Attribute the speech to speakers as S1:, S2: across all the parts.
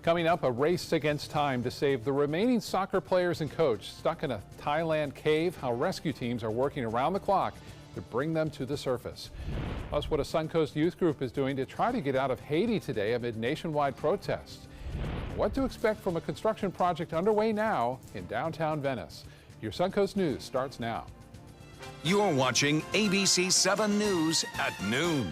S1: Coming up, a race against time to save the remaining soccer players and coach stuck in a Thailand cave, how rescue teams are working around the clock to bring them to the surface. Plus, what a Suncoast youth group is doing to try to get out of Haiti today amid nationwide protests. What to expect from a construction project underway now in downtown Venice. Your Suncoast News starts now.
S2: You're watching ABC 7 News at noon.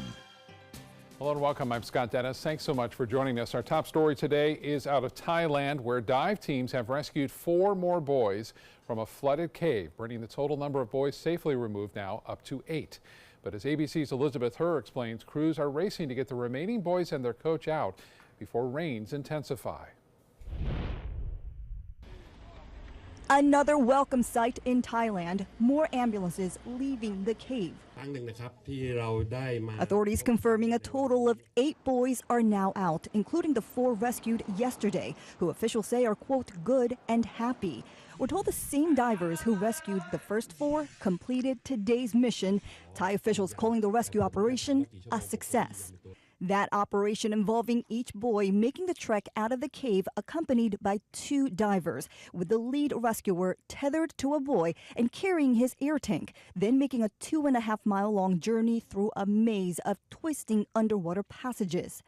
S1: Hello and welcome. I'm Scott Dennis. Thanks so much for joining us. Our top story today is out of Thailand, where dive teams have rescued 4 more boys from a flooded cave, bringing the total number of boys safely removed now up to 8. But as ABC's Elizabeth Herr explains, crews are racing to get the remaining boys and their coach out before rains intensify.
S3: Another welcome sight in Thailand, more ambulances leaving the cave. Authorities confirming a total of 8 boys are now out, including the 4 rescued yesterday, who officials say are, quote, good and happy. We're told the same divers who rescued the first 4 completed today's mission, Thai officials calling the rescue operation a success. That operation involving each boy making the trek out of the cave accompanied by 2 divers, with the lead rescuer tethered to a boy and carrying his air tank, then making a 2.5-mile-long journey through a maze of twisting underwater passages.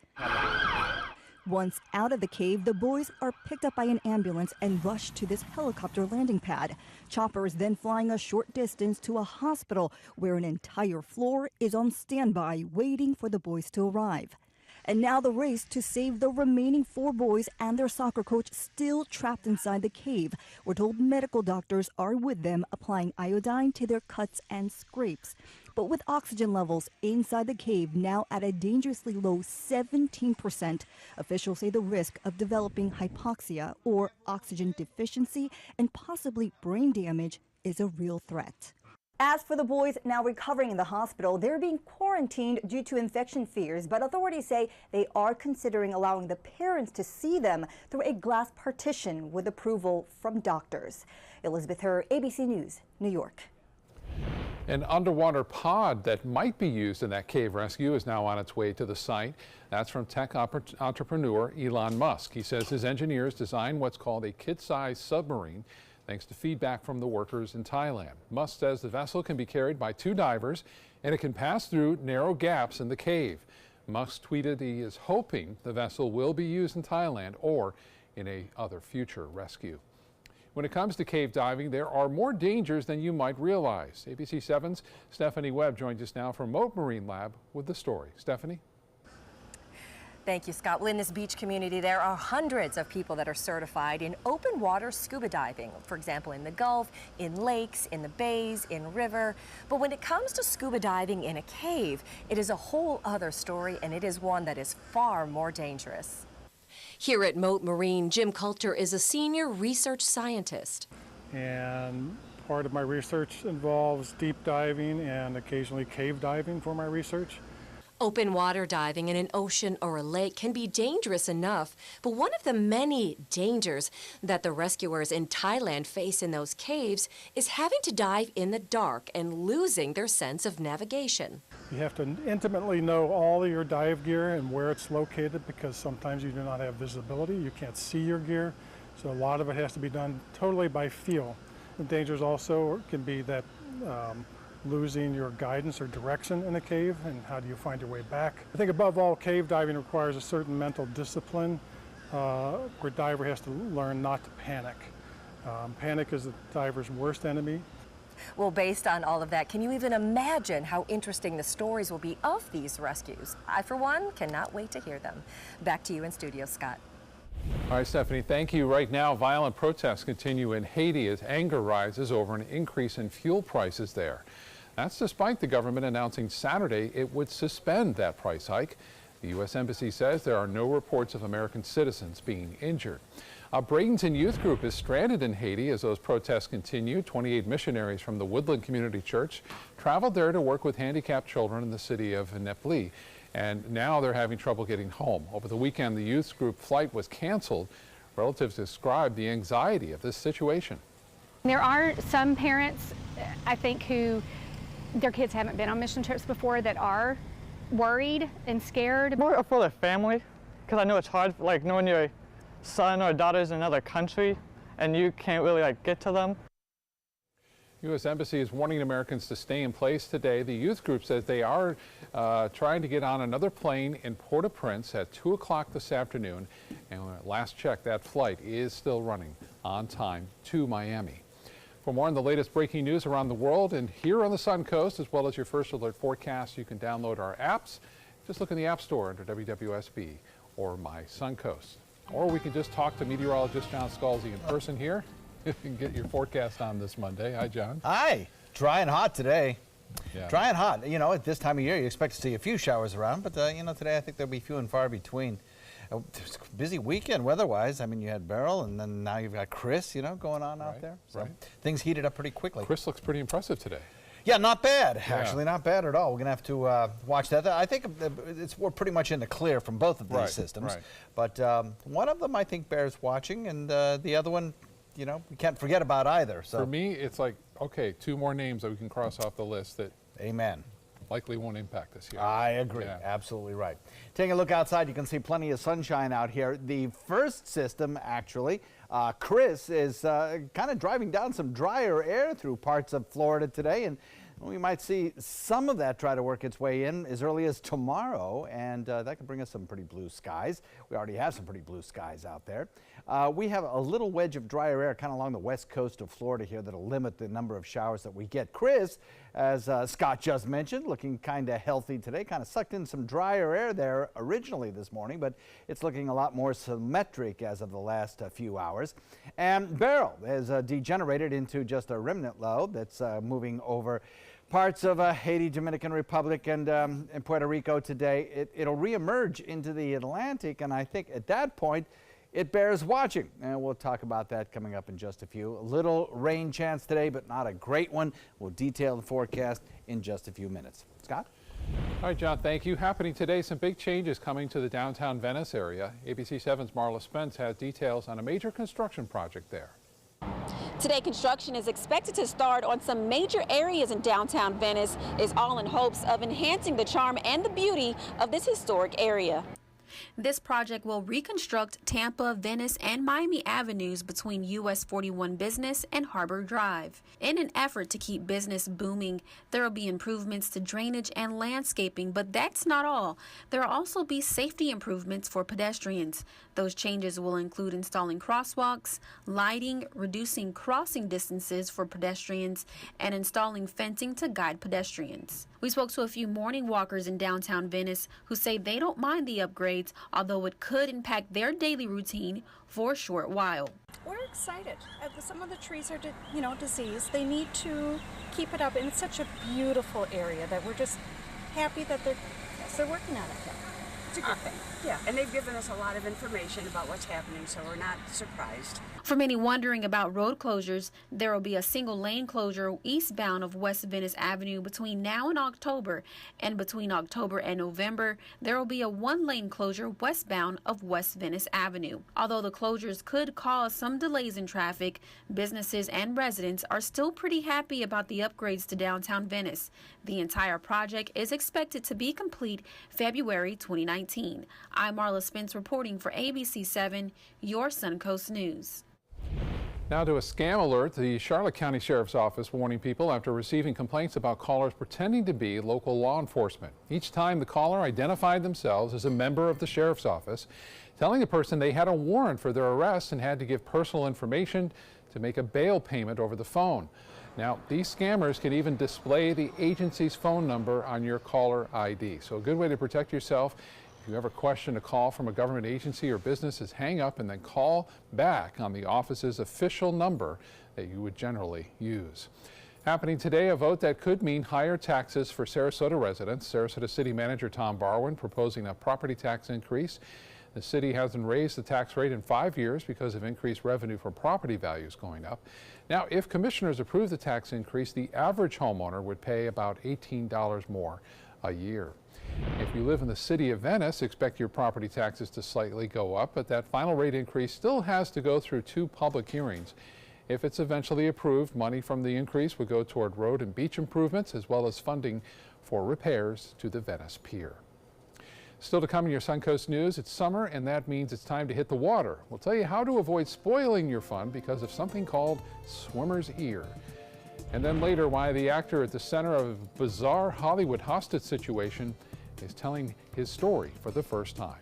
S3: Once out of the cave, the boys are picked up by an ambulance and rushed to this helicopter landing pad. Choppers then flying a short distance to a hospital where an entire floor is on standby waiting for the boys to arrive. And now the race to save the remaining 4 boys and their soccer coach still trapped inside the cave. We're told medical doctors are with them applying iodine to their cuts and scrapes. But with oxygen levels inside the cave now at a dangerously low 17%, officials say the risk of developing hypoxia or oxygen deficiency and possibly brain damage is a real threat. As for the boys now recovering in the hospital, they're being quarantined due to infection fears, but authorities say they are considering allowing the parents to see them through a glass partition with approval from doctors. Elizabeth Herr, ABC News, New York.
S1: An underwater pod that might be used in that cave rescue is now on its way to the site. That's from tech entrepreneur Elon Musk. He says his engineers designed what's called a kid-sized submarine, thanks to feedback from the workers in Thailand. Musk says the vessel can be carried by 2 divers and it can pass through narrow gaps in the cave. Musk tweeted he is hoping the vessel will be used in Thailand or in a other future rescue. When it comes to cave diving, there are more dangers than you might realize. ABC 7's Stephanie Webb joins us now from Mote Marine Lab with the story. Stephanie?
S4: Thank you, Scott. Well, in this beach community, there are hundreds of people that are certified in open water scuba diving. For example, in the Gulf, in lakes, in the bays, in river. But when it comes to scuba diving in a cave, it is a whole other story, and it is one that is far more dangerous. Here at Mote Marine, Jim Coulter is a senior research scientist.
S5: And part of my research involves deep diving and occasionally cave diving for my research.
S4: Open water diving in an ocean or a lake can be dangerous enough, but one of the many dangers that the rescuers in Thailand face in those caves is having to dive in the dark and losing their sense of navigation.
S5: You have to intimately know all of your dive gear and where it's located, because sometimes you do not have visibility. You can't see your gear, so a lot of it has to be done totally by feel. The dangers also can be that losing your guidance or direction in a cave, and how do you find your way back. I think above all, cave diving requires a certain mental discipline where a diver has to learn not to panic. Panic is the diver's worst enemy.
S4: Well, based on all of that, can you even imagine how interesting the stories will be of these rescues? I, for one, cannot wait to hear them. Back to you in studio, Scott.
S1: All right, Stephanie, thank you. Right now, violent protests continue in Haiti as anger rises over an increase in fuel prices there. That's despite the government announcing Saturday it would suspend that price hike. The U.S. Embassy says there are no reports of American citizens being injured. A Bradenton youth group is stranded in Haiti as those protests continue. 28 missionaries from the Woodland Community Church traveled there to work with handicapped children in the city of Nepli, and now they're having trouble getting home. Over the weekend, the youth group flight was canceled. Relatives described the anxiety of this situation.
S6: There are some parents, I think, who their kids haven't been on mission trips before that are worried and scared.
S7: More for the family, because I know it's hard, like knowing son or daughter's in another country and you can't really get to them.
S1: U.S. Embassy is warning Americans to stay in place today. The youth group says they are trying to get on another plane in Port-au-Prince at 2 o'clock this afternoon. And last check, that flight is still running on time to Miami. For more on the latest breaking news around the world and here on the Suncoast, as well as your First Alert forecast, you can download our apps. Just look in the App Store under WWSB or My Suncoast. Or we can just talk to meteorologist John Scalzi in person here and get your forecast on this Monday. Hi, John.
S8: Hi. Dry and hot today.
S1: Yeah.
S8: Dry and hot. You know, at this time of year, you expect to see a few showers around, but, you know, today I think there'll be few and far between. It's a busy weekend weather-wise. I mean, you had Beryl, and then now you've got Chris, you know, going on out there. So things heated up pretty quickly.
S1: Chris looks pretty impressive today.
S8: Yeah, not bad, actually, not bad at all. We're going to have to watch that. I think we're pretty much in the clear from both of these systems. But one of them, I think, bears watching, and the other one, you know, we can't forget about either. So
S1: for me, it's like, okay, 2 more names that we can cross off the list that likely won't impact us here.
S8: I agree.
S1: Yeah.
S8: Absolutely right. Taking a look outside, you can see plenty of sunshine out here. The first system, actually, Chris, is kind of driving down some drier air through parts of Florida today, and we might see some of that try to work its way in as early as tomorrow, and that could bring us some pretty blue skies. We already have some pretty blue skies out there. We have a little wedge of drier air kind of along the west coast of Florida here that'll limit the number of showers that we get. Chris, as Scott just mentioned, looking kind of healthy today, kind of sucked in some drier air there originally this morning, but it's looking a lot more symmetric as of the last few hours. And Beryl has degenerated into just a remnant low that's moving over parts of Haiti, Dominican Republic, and Puerto Rico today. It'll reemerge into the Atlantic, and I think at that point it bears watching. And we'll talk about that coming up in just a few. A little rain chance today, but not a great one. We'll detail the forecast in just a few minutes. Scott?
S1: All right, John, thank you. Happening today, some big changes coming to the downtown Venice area. ABC 7's Marla Spence has details on a major construction project there.
S9: Today, construction is expected to start on some major areas in downtown Venice, is all in hopes of enhancing the charm and the beauty of this historic area. This project will reconstruct Tampa, Venice, and Miami avenues between US 41 Business and Harbor Drive. In an effort to keep business booming, there will be improvements to drainage and landscaping, but that's not all. There will also be safety improvements for pedestrians. Those changes will include installing crosswalks, lighting, reducing crossing distances for pedestrians, and installing fencing to guide pedestrians. We spoke to a few morning walkers in downtown Venice who say they don't mind the upgrades, although it could impact their daily routine for a short while.
S10: We're excited. Some of the trees are, diseased. They need to keep it up, and it's such a beautiful area that we're just happy that they're working on it.
S11: It's a good thing. Yeah, and they've given us a lot of information about what's happening, so we're not surprised.
S9: For many wondering about road closures, there will be a single lane closure eastbound of West Venice Avenue between now and October, and between October and November, there will be a 1-lane closure westbound of West Venice Avenue. Although the closures could cause some delays in traffic, businesses and residents are still pretty happy about the upgrades to downtown Venice. The entire project is expected to be complete February 2019. I'm Marla Spence reporting for ABC 7, your Suncoast News.
S1: Now to a scam alert. The Charlotte County Sheriff's Office warning people after receiving complaints about callers pretending to be local law enforcement. Each time the caller identified themselves as a member of the Sheriff's Office, telling the person they had a warrant for their arrest and had to give personal information to make a bail payment over the phone. Now, these scammers can even display the agency's phone number on your caller ID. So a good way to protect yourself. If you ever question a call from a government agency or business, is hang up and then call back on the office's official number that you would generally use. Happening today, a vote that could mean higher taxes for Sarasota residents. Sarasota City Manager Tom Barwin proposing a property tax increase. The city hasn't raised the tax rate in 5 years because of increased revenue from property values going up. Now, if commissioners approve the tax increase, the average homeowner would pay about $18 more a year. If you live in the city of Venice, expect your property taxes to slightly go up, but that final rate increase still has to go through 2 public hearings. If it's eventually approved, money from the increase would go toward road and beach improvements, as well as funding for repairs to the Venice Pier. Still to come in your Suncoast News, it's summer and that means it's time to hit the water. We'll tell you how to avoid spoiling your fun because of something called swimmer's ear. And then later, why the actor at the center of a bizarre Hollywood hostage situation is telling his story for the first time.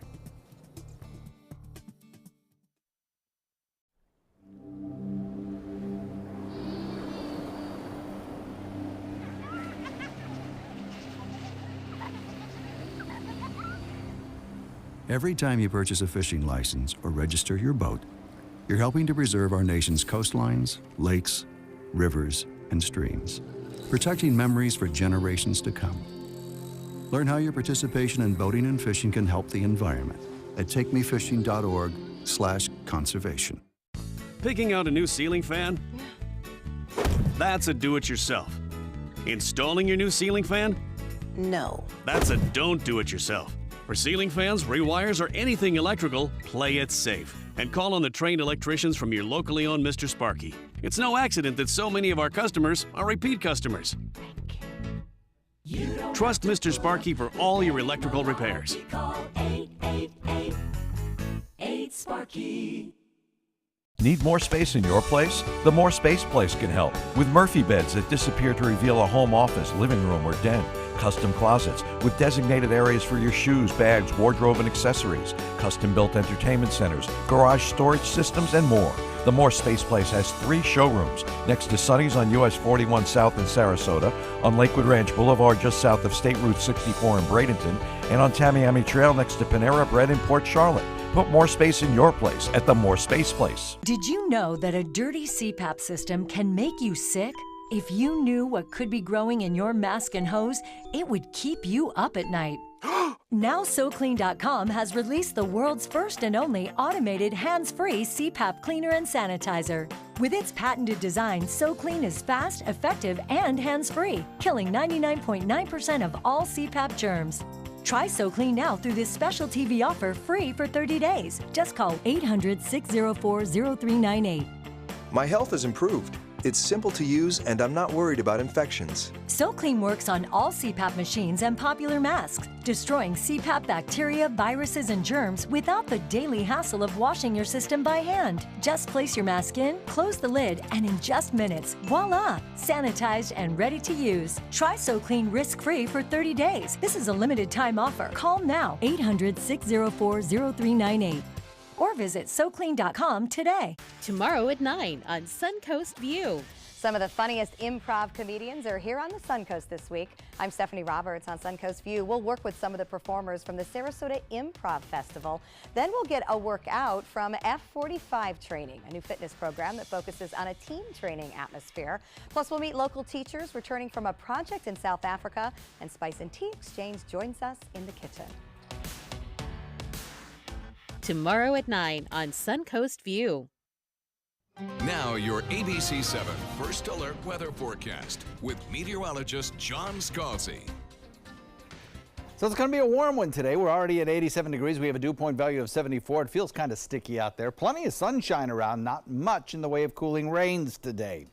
S12: Every time you purchase a fishing license or register your boat, you're helping to preserve our nation's coastlines, lakes, rivers, and streams, protecting memories for generations to come. Learn how your participation in boating and fishing can help the environment at takemefishing.org/conservation.
S13: Picking out a new ceiling fan? That's a do-it-yourself. Installing your new ceiling fan?
S14: No.
S13: That's a don't do it yourself. For ceiling fans, rewires, or anything electrical, play it safe. And call on the trained electricians from your locally owned Mr. Sparky. It's no accident that so many of our customers are repeat customers. Trust Mr. Sparky for all your electrical repairs.
S15: Call 888-8-SPARKY.
S16: Need more space in your place? The More Space Place can help with Murphy beds that disappear to reveal a home office, living room, or den. Custom closets with designated areas for your shoes, bags, wardrobe, and accessories. Custom-built entertainment centers, garage storage systems, and more. The More Space Place has 3 showrooms next to Sunny's on US 41 South in Sarasota, on Lakewood Ranch Boulevard just south of State Route 64 in Bradenton, and on Tamiami Trail next to Panera Bread in Port Charlotte. Put more space in your place at the More Space Place.
S17: Did you know that a dirty CPAP system can make you sick? If you knew what could be growing in your mask and hose, it would keep you up at night. Now SoClean.com has released the world's first and only automated hands-free CPAP cleaner and sanitizer. With its patented design, SoClean is fast, effective, and hands-free, killing 99.9% of all CPAP germs. Try SoClean now through this special TV offer free for 30 days. Just call 800-604-0398.
S18: My health has improved. It's simple to use and I'm not worried about infections.
S17: SoClean works on all CPAP machines and popular masks, destroying CPAP bacteria, viruses, and germs without the daily hassle of washing your system by hand. Just place your mask in, close the lid, and in just minutes, voila! Sanitized and ready to use. Try SoClean risk-free for 30 days. This is a limited time offer. Call now, 800-604-0398. Or visit SoClean.com today.
S19: Tomorrow at 9 on Suncoast View.
S4: Some of the funniest improv comedians are here on the Suncoast this week. I'm Stephanie Roberts on Suncoast View. We'll work with some of the performers from the Sarasota Improv Festival. Then we'll get a workout from F45 Training, a new fitness program that focuses on a team training atmosphere. Plus, we'll meet local teachers returning from a project in South Africa, and Spice and Tea Exchange joins us in the kitchen.
S19: Tomorrow at 9 on Suncoast View.
S2: Now your ABC 7 First Alert Weather Forecast with meteorologist John Scalzi.
S8: So it's going to be a warm one today. We're already at 87 degrees. We have a dew point value of 74. It feels kind of sticky out there. Plenty of sunshine around, not much in the way of cooling rains today.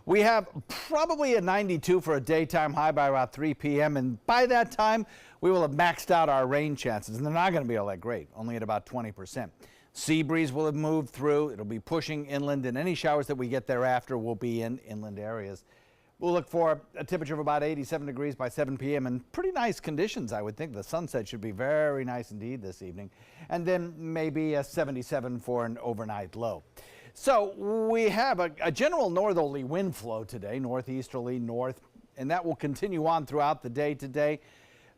S8: We have probably a 92 for a daytime high by about 3 p.m. and by that time, we will have maxed out our rain chances, and they're not going to be all that great, only at about 20%. Sea breeze will have moved through. It'll be pushing inland, and any showers that we get thereafter will be in inland areas. We'll look for a temperature of about 87 degrees by 7 p.m. and pretty nice conditions, I would think. The sunset should be very nice indeed this evening, and then maybe a 77 for an overnight low. So we have a general northerly wind flow today, northeasterly north, and that will continue on throughout the day today.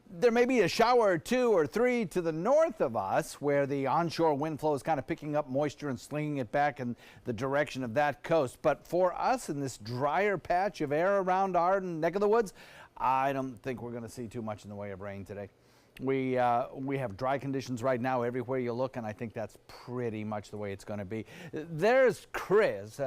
S8: There may be a shower or 2 or 3 to the north of us where the onshore wind flow is kind of picking up moisture and slinging it back in the direction of that coast. But for us in this drier patch of air around our neck of the woods, I don't think we're going to see too much in the way of rain today. We have dry conditions right now everywhere you look, and I think that's pretty much the way it's going to be. There's Chris.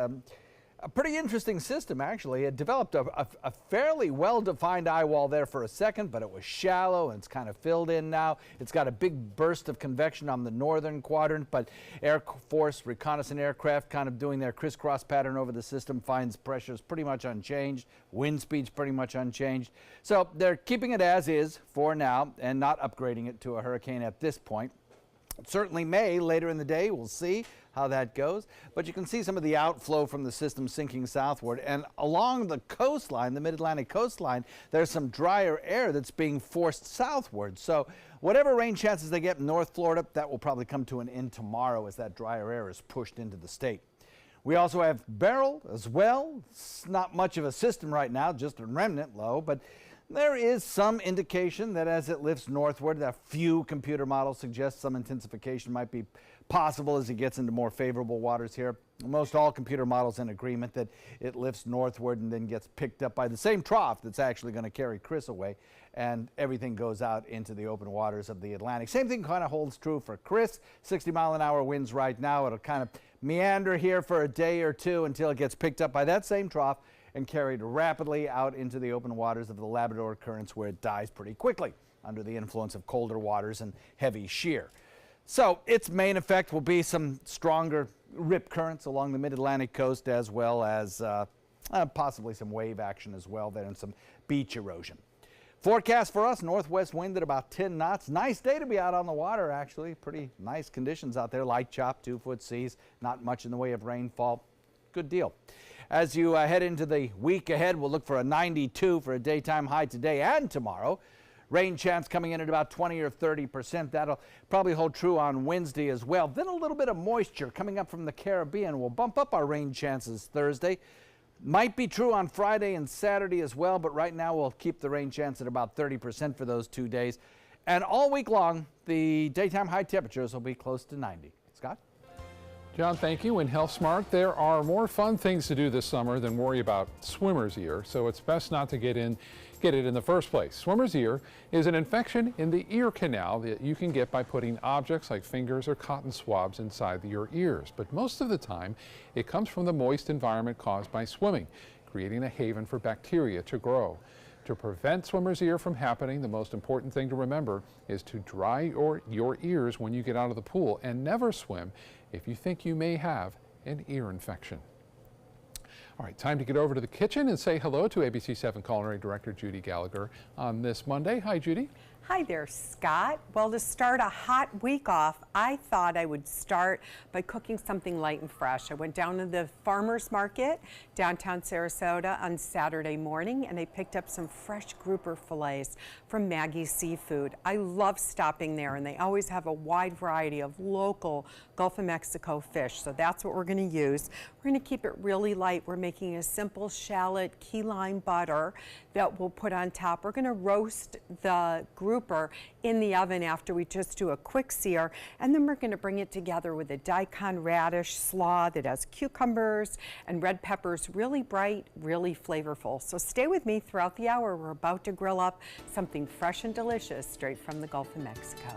S8: A pretty interesting system, actually. It developed a fairly well-defined eye wall there for a second, but it was shallow and it's kind of filled in now. It's got a big burst of convection on the northern quadrant, but Air Force reconnaissance aircraft kind of doing their crisscross pattern over the system finds pressures pretty much unchanged, wind speeds pretty much unchanged. So they're keeping it as is for now and not upgrading it to a hurricane at this point. It certainly may later in the day. We'll see how that goes. But you can see some of the outflow from the system sinking southward. And along the coastline, the mid-Atlantic coastline, there's some drier air that's being forced southward. So whatever rain chances they get in North Florida, that will probably come to an end tomorrow as that drier air is pushed into the state. We also have Beryl as well. It's not much of a system right now, just a remnant low, but there is some indication that as it lifts northward, a few computer models suggest some intensification might be possible as it gets into more favorable waters here. Most all computer models in agreement that it lifts northward and then gets picked up by the same trough that's actually going to carry Chris away, and everything goes out into the open waters of the Atlantic. Same thing kind of holds true for Chris. 60-mile-an-hour winds right now. It'll kind of meander here for a day or two until it gets picked up by that same trough and carried rapidly out into the open waters of the Labrador Currents, where it dies pretty quickly under the influence of colder waters and heavy shear. So its main effect will be some stronger rip currents along the mid-Atlantic coast, as well as possibly some wave action as well there and some beach erosion. Forecast for us, northwest wind at about 10 knots. Nice day to be out on the water, actually. Pretty nice conditions out there. Light chop, 2-foot seas, not much in the way of rainfall. Good deal. As you head into the week ahead, we'll look for a 92 for a daytime high today and tomorrow. Rain chance coming in at about 20 or 30%. That'll probably hold true on Wednesday as well. Then a little bit of moisture coming up from the Caribbean will bump up our rain chances Thursday. Might be true on Friday and Saturday as well, but right now we'll keep the rain chance at about 30% for those 2 days. And all week long, the daytime high temperatures will be close to 90. Scott?
S1: John, thank you. In Health Smart, there are more fun things to do this summer than worry about swimmer's ear, so it's best not to get it in the first place. Swimmer's ear is an infection in the ear canal that you can get by putting objects like fingers or cotton swabs inside your ears. But most of the time, it comes from the moist environment caused by swimming, creating a haven for bacteria to grow. To prevent swimmer's ear from happening, the most important thing to remember is to dry your ears when you get out of the pool, and never swim if you think you may have an ear infection. All right, time to get over to the kitchen and say hello to ABC7 Culinary Director Judy Gallagher on this Monday. Hi, Judy.
S14: Hi there, Scott. Well, to start a hot week off, I thought I would start by cooking something light and fresh. I went down to the farmer's market downtown Sarasota on Saturday morning, and I picked up some fresh grouper fillets from Maggie's Seafood. I love stopping there, and they always have a wide variety of local Gulf of Mexico fish, so that's what we're going to use. We're going to keep it really light. We're making a simple shallot key lime butter that we'll put on top. We're going to roast the grouper in the oven after we just do a quick sear, and then we're going to bring it together with a daikon radish slaw that has cucumbers and red peppers, really bright, really flavorful. So stay with me throughout the hour. We're about to grill up something fresh and delicious straight from the Gulf of Mexico.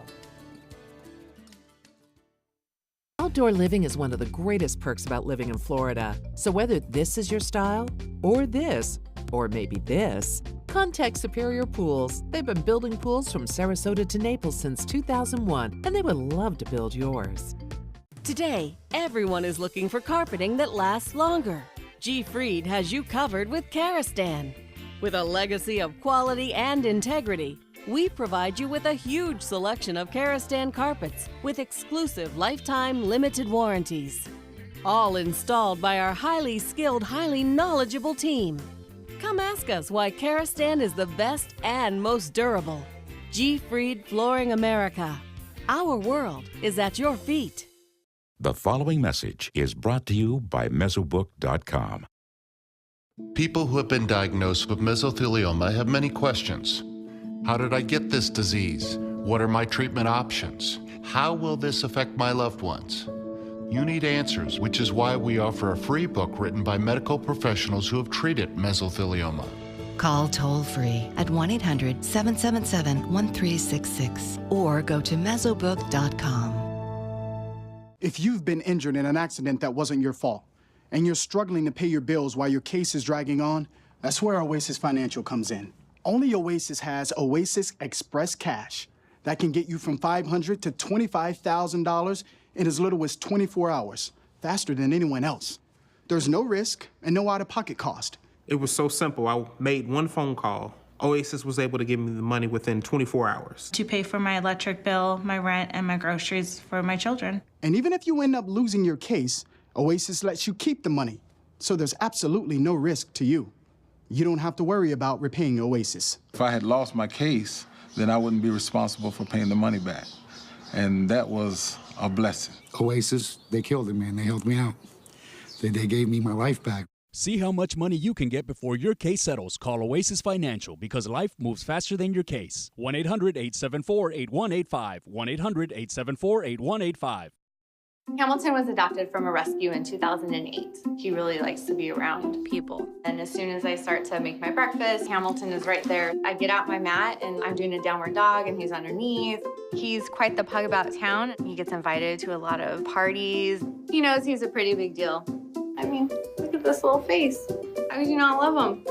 S20: Outdoor living is one of the greatest perks about living in Florida. So whether this is your style, or this, or maybe this, contact Superior Pools. They've been building pools from Sarasota to Naples since 2001, and they would love to build yours.
S21: Today, everyone is looking for carpeting that lasts longer. G. Fried has you covered with Karastan. With a legacy of quality and integrity, we provide you with a huge selection of Karastan carpets with exclusive lifetime limited warranties. All installed by our highly skilled, highly knowledgeable team. Come ask us why Karastan is the best and most durable. G. Fried Flooring America. Our world is at your feet.
S22: The following message is brought to you by Mesobook.com.
S23: People who have been diagnosed with mesothelioma have many questions. How did I get this disease? What are my treatment options? How will this affect my loved ones? You need answers, which is why we offer a free book written by medical professionals who have treated mesothelioma.
S24: Call toll-free at 1-800-777-1366 or go to Mesobook.com.
S25: If you've been injured in an accident that wasn't your fault,
S3: and you're struggling to pay your bills while your case is dragging on, that's where Oasis Financial comes in. Only Oasis has Oasis Express Cash that can get you from $500 to $25,000 in as little as 24 hours, faster than anyone else. There's no risk and no out-of-pocket cost.
S5: It was so simple. I made one phone call. Oasis was able to give me the money within 24 hours.
S6: To pay for my electric bill, my rent, and my groceries for my children.
S3: And even if you end up losing your case, Oasis lets you keep the money, so there's absolutely no risk to you. You don't have to worry about repaying Oasis.
S7: If I had lost my case, then I wouldn't be responsible for paying the money back. And that was a blessing.
S25: Oasis, they killed it, man. They helped me out. They gave me my life back.
S26: See how much money you can get before your case settles. Call Oasis Financial, because life moves faster than your case. 1-800-874-8185. 1-800-874-8185.
S27: Hamilton was adopted from a rescue in 2008. He really likes to be around people. And as soon as I start to make my breakfast, Hamilton is right there. I get out my mat and I'm doing a downward dog and he's underneath. He's quite the pug about town. He gets invited to a lot of parties. He knows he's a pretty big deal. I mean, look at this little face. How could you not love him?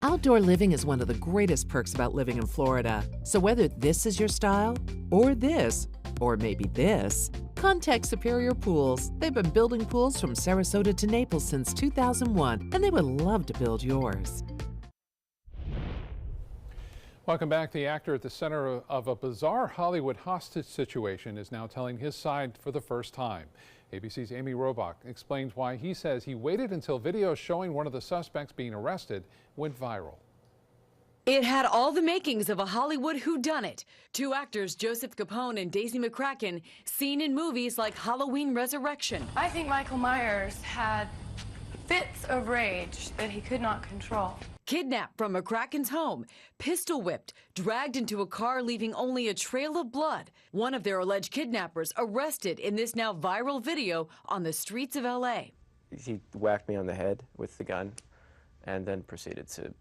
S20: Outdoor living is one of the greatest perks about living in Florida. So whether this is your style, or this, or maybe this, contact Superior Pools. They've been building pools from Sarasota to Naples since 2001, and they would love to build yours.
S1: Welcome back. The actor at the center of a bizarre Hollywood hostage situation is now telling his side for the first time. ABC's Amy Robach explains why he says he waited until video showing one of the suspects being arrested went viral.
S28: It had all the makings of a Hollywood whodunit. Two actors, Joseph Capone and Daisy McCracken, seen in movies like Halloween Resurrection.
S29: I think Michael Myers had fits of rage that he could not control.
S28: Kidnapped from McCracken's home, pistol whipped, dragged into a car leaving only a trail of blood. One of their alleged kidnappers arrested in this now viral video on the streets of L.A.
S30: He whacked me on the head with the gun and then proceeded to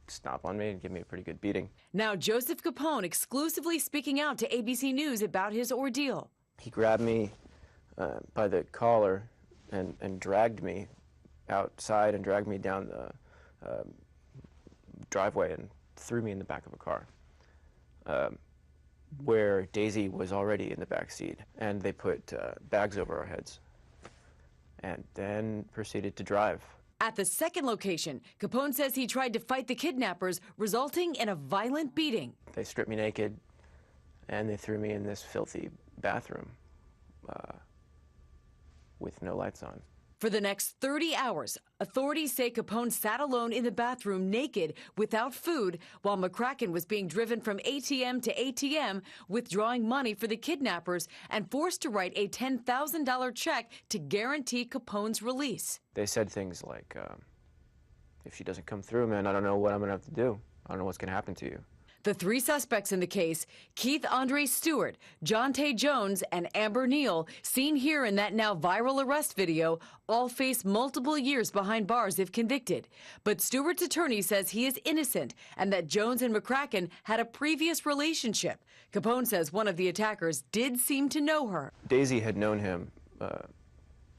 S30: stomp on me and give me a pretty good beating.
S28: Now Joseph Capone exclusively speaking out to ABC News about his ordeal.
S30: He grabbed me by the collar and dragged me outside and dragged me down the driveway and threw me in the back of a car where Daisy was already in the back seat, and they put bags over our heads and then proceeded to drive.
S28: At the second location, Capone says he tried to fight the kidnappers, resulting in a violent beating.
S30: They stripped me naked and they threw me in this filthy bathroom with no lights on.
S28: For the next 30 hours, authorities say Capone sat alone in the bathroom naked, without food, while McCracken was being driven from ATM to ATM, withdrawing money for the kidnappers and forced to write a $10,000 check to guarantee Capone's release.
S30: They said things like, if she doesn't come through, man, I don't know what I'm going to have to do. I don't know what's going to happen to you.
S28: The three suspects in the case, Keith Andre Stewart, Jonte Jones, and Amber Neal, seen here in that now viral arrest video, all face multiple years behind bars if convicted. But Stewart's attorney says he is innocent and that Jones and McCracken had a previous relationship. Capone says one of the attackers did seem to know her.
S30: Daisy had known him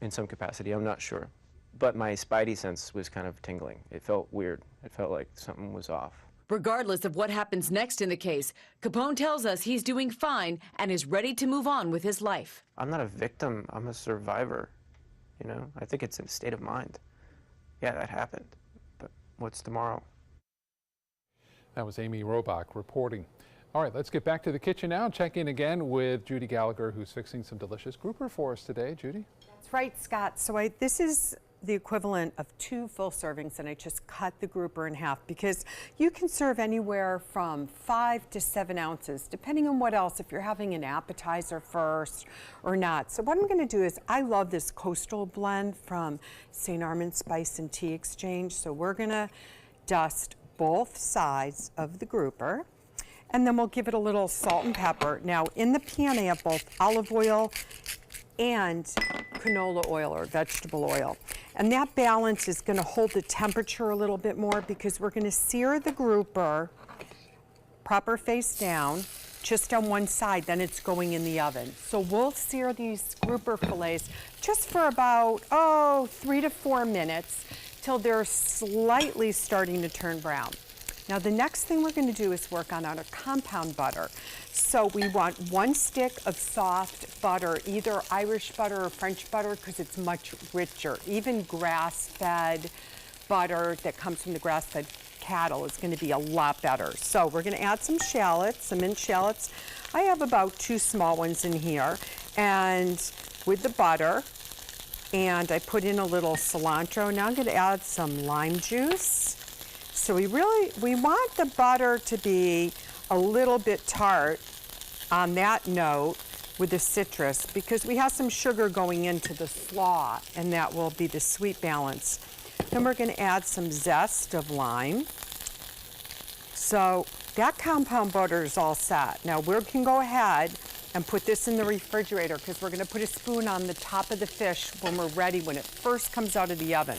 S30: in some capacity, I'm not sure. But my spidey sense was kind of tingling. It felt weird. It felt like something was off.
S28: Regardless of what happens next in the case, Capone tells us he's doing fine and is ready to move on with his life.
S30: I'm not a victim, I'm a survivor. You know, I think it's a state of mind. Yeah, that happened, but what's tomorrow?
S1: That was Amy Robach reporting. All right, let's get back to the kitchen now and check in again with Judy Gallagher, who's fixing some delicious grouper for us today. Judy?
S14: That's right, Scott. So this is the equivalent of 2 full servings, and I just cut the grouper in half because you can serve anywhere from 5 to 7 ounces, depending on what else, if you're having an appetizer first or not. So what I'm going to do is, I love this Coastal blend from St. Armand Spice and Tea Exchange. So we're going to dust both sides of the grouper, and then we'll give it a little salt and pepper. Now in the pan I have both olive oil and canola oil or vegetable oil. And that balance is going to hold the temperature a little bit more because we're going to sear the grouper proper face down, just on one side, then it's going in the oven. So we'll sear these grouper fillets just for about, 3 to 4 minutes till they're slightly starting to turn brown. Now the next thing we're going to do is work on our compound butter. So we want 1 stick of soft butter, either Irish butter or French butter, because it's much richer. Even grass-fed butter that comes from the grass-fed cattle is going to be a lot better. So we're going to add some shallots, some minced shallots. I have about 2 small ones in here, and with the butter, and I put in a little cilantro. Now I'm going to add some lime juice. So we want the butter to be a little bit tart on that note with the citrus, because we have some sugar going into the slaw, and that will be the sweet balance. Then we're going to add some zest of lime. So that compound butter is all set. Now we can go ahead and put this in the refrigerator, because we're going to put a spoon on the top of the fish when we're ready, when it first comes out of the oven.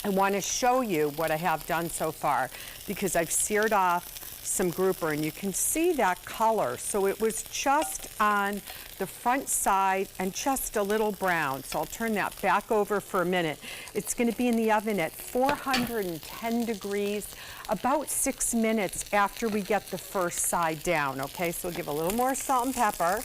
S14: I want to show you what I have done so far, because I've seared off some grouper, and you can see that color. So it was just on the front side and just a little brown. So I'll turn that back over for a minute. It's going to be in the oven at 410 degrees, about 6 minutes after we get the first side down, okay? So we'll give a little more salt and pepper,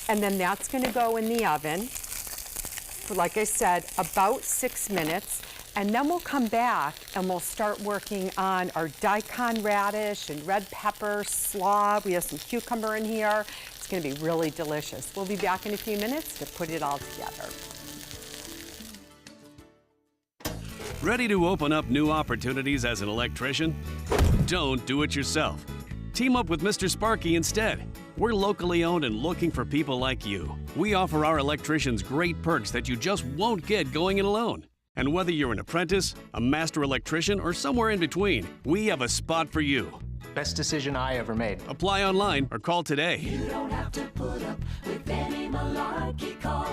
S14: and then that's going to go in the oven for, like I said, about 6 minutes. And then we'll come back and we'll start working on our daikon radish and red pepper slaw. We have some cucumber in here. It's going to be really delicious. We'll be back in a few minutes to put it all together.
S4: Ready to open up new opportunities as an electrician? Don't do it yourself. Team up with Mr. Sparky instead. We're locally owned and looking for people like you. We offer our electricians great perks that you just won't get going it alone. And whether you're an apprentice, a master electrician, or somewhere in between, we have a spot for you.
S9: Best decision I ever made.
S4: Apply online or call today.
S10: You don't have to put up with any malarkey. Call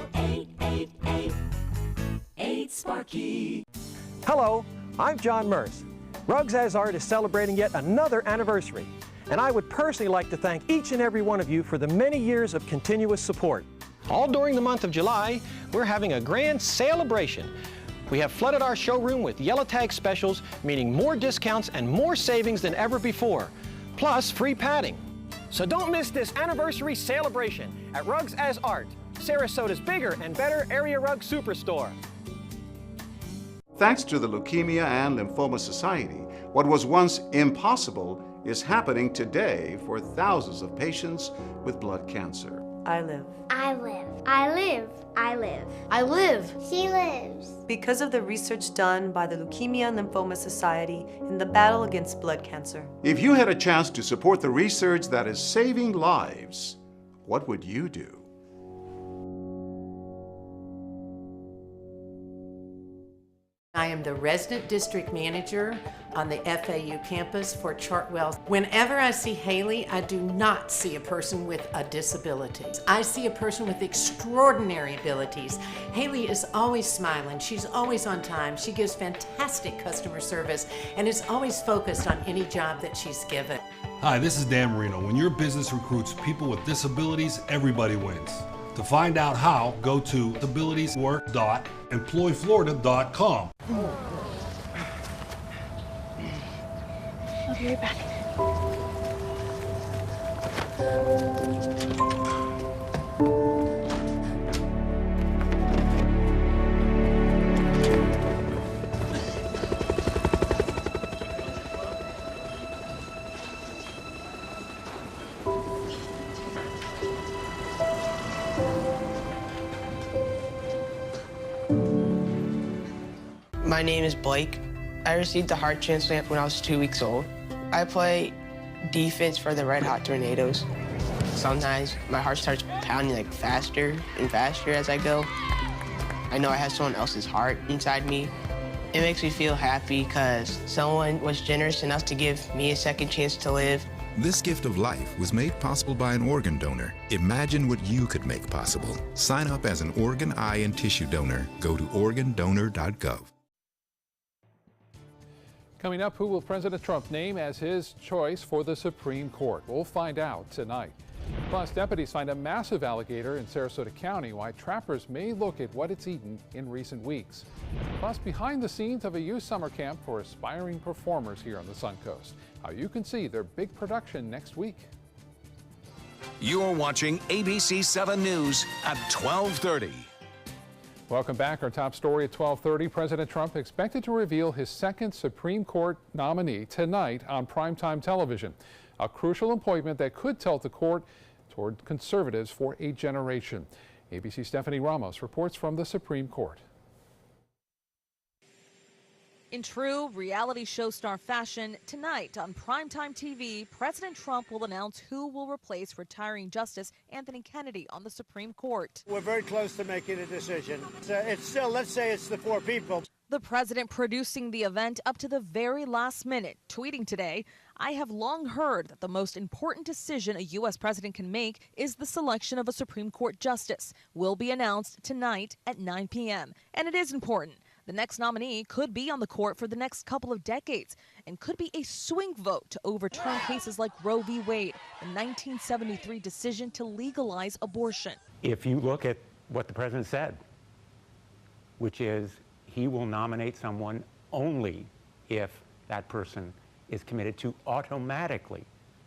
S10: 888-8-SPARKY.
S11: Hello, I'm John Merce. Rugs As Art is celebrating yet another anniversary, and I would personally like to thank each and every one of you for the many years of continuous support.
S9: All during the month of July, we're having a grand celebration. We have flooded our showroom with yellow tag specials, meaning more discounts and more savings than ever before, plus free padding. So don't miss this anniversary celebration at Rugs As Art, Sarasota's bigger and better area rug superstore.
S12: Thanks to the Leukemia and Lymphoma Society, what was once impossible is happening today for thousands of patients with blood cancer.
S13: I live.
S15: I live. I live. I live.
S13: I live.
S15: She lives.
S13: Because of the research done by the Leukemia and Lymphoma Society in the battle against blood cancer.
S12: If you had a chance to support the research that is saving lives, what would you do?
S16: I am the resident district manager on the FAU campus for Chartwell. Whenever I see Haley, I do not see a person with a disability. I see a person with extraordinary abilities. Haley is always smiling. She's always on time. She gives fantastic customer service and is always focused on any job that she's given.
S17: Hi, this is Dan Marino. When your business recruits people with disabilities, everybody wins. To find out how, go to abilitieswork.employflorida.com.
S15: I'll be right back.
S18: My name is Blake. I received a heart transplant when I was 2 weeks old. I play defense for the Red Hot Tornadoes. Sometimes my heart starts pounding like faster and faster as I go. I know I have someone else's heart inside me. It makes me feel happy because someone was generous enough to give me a second chance to live.
S31: This gift of life was made possible by an organ donor. Imagine what you could make possible. Sign up as an organ, eye, and tissue donor. Go to organdonor.gov.
S1: Coming up, who will President Trump name as his choice for the Supreme Court? We'll find out tonight. Plus, deputies find a massive alligator in Sarasota County, why trappers may look at what it's eaten in recent weeks. Plus, behind the scenes of a youth summer camp for aspiring performers here on the Suncoast. How you can see their big production next week.
S2: You're watching ABC 7 News at 12:30.
S1: Welcome back. Our top story at 12:30. President Trump expected to reveal his second Supreme Court nominee tonight on primetime television. A crucial appointment that could tilt the court toward conservatives for a generation. ABC's Stephanie Ramos reports from the Supreme Court.
S3: In true reality show star fashion, tonight on primetime TV, President Trump will announce who will replace retiring Justice Anthony Kennedy on the Supreme Court.
S5: We're very close to making a decision. It's still, let's say it's the four people.
S3: The president producing the event up to the very last minute, tweeting today, "I have long heard that the most important decision a U.S. president can make is the selection of a Supreme Court justice. Will be announced tonight at 9 p.m. And it is important. The next nominee could be on the court for the next couple of decades and could be a swing vote to overturn cases like Roe v. Wade, the 1973 decision to legalize abortion."
S6: If you look at what the president said, which is he will nominate someone only if that person is committed to automatically